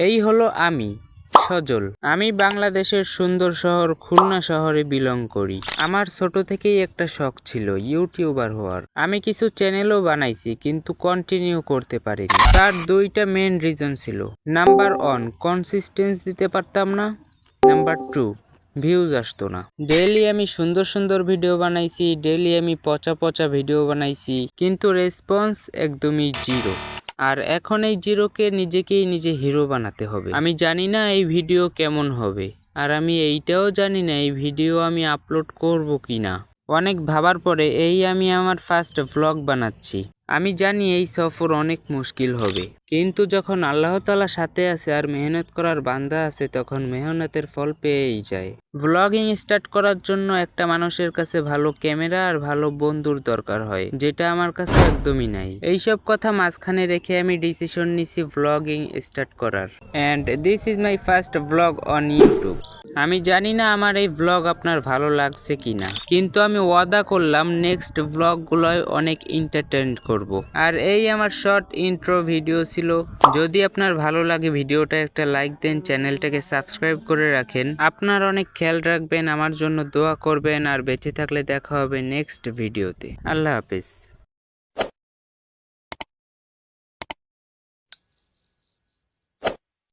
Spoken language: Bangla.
এই হলো আমি সজল। আমি বাংলাদেশের সুন্দর শহর খুলনা শহরে বিলং করি। আমার ছোট থেকেই একটা শখ ছিল ইউটিউবার হওয়ার। আমি কিছু চ্যানেলও বানাইছি কিন্তু কন্টিনিউ করতে পারিনি। তার দুইটা মেন রিজন ছিল। নাম্বার 1, কনসিস্টেন্স দিতে পারতাম না। নাম্বার 2, ভিউজ আসতো না। ডেইলি আমি সুন্দর সুন্দর ভিডিও বানাইছি, ডেইলি আমি পচা পচা ভিডিও বানাইছি, কিন্তু রেসপন্স একদমই জিরো। আর এখন এই জিরোকে নিজেকেই নিজে হিরো বানাতে হবে। আমি জানি না এই ভিডিও কেমন হবে, আর আমি এইটাও জানি না এই ভিডিও আমি আপলোড করব কিনা। অনেক ভাবার পরে আমি আমার ফার্স্ট ভ্লগ বানাচ্ছি। আমি জানি এই সফর অনেক মুশকিল হবে, কিন্তু যখন আল্লাহ তাআলা সাথে আছে আর মেহনত করার বান্দা আছে তখন মেহনতের ফল পেয়েই যায়। ভ্লগিং স্টার্ট করার জন্য একটা মানুষের কাছে ভালো ক্যামেরা আর ভালো বন্ধুর দরকার হয়, যেটা আমার কাছে একদমই নাই। এইসব কথা মাঝখানে রেখে আমি ডিসিশন নিছি ভ্লগিং স্টার্ট করার। And this is my first vlog on YouTube. আমি জানি না আমার এই ভ্লগ আপনার ভালো লাগছে কিনা, কিন্তু আমি ওয়াদা করলাম নেক্সট ভ্লগগুলোয় অনেক এন্টারটেইন করব। আর এই আমার শর্ট ইন্ট্রো ভিডিও ছিল। যদি আপনার ভালো লাগে ভিডিওটা একটা লাইক দেন, চ্যানেলটাকে সাবস্ক্রাইব করে রাখেন। আপনার অনেক খেয়াল রাখবেন, আমার জন্য দোয়া করবেন, আর বেঁচে থাকলে দেখা হবে নেক্সট ভিডিওতে। আল্লাহ হাফেজ।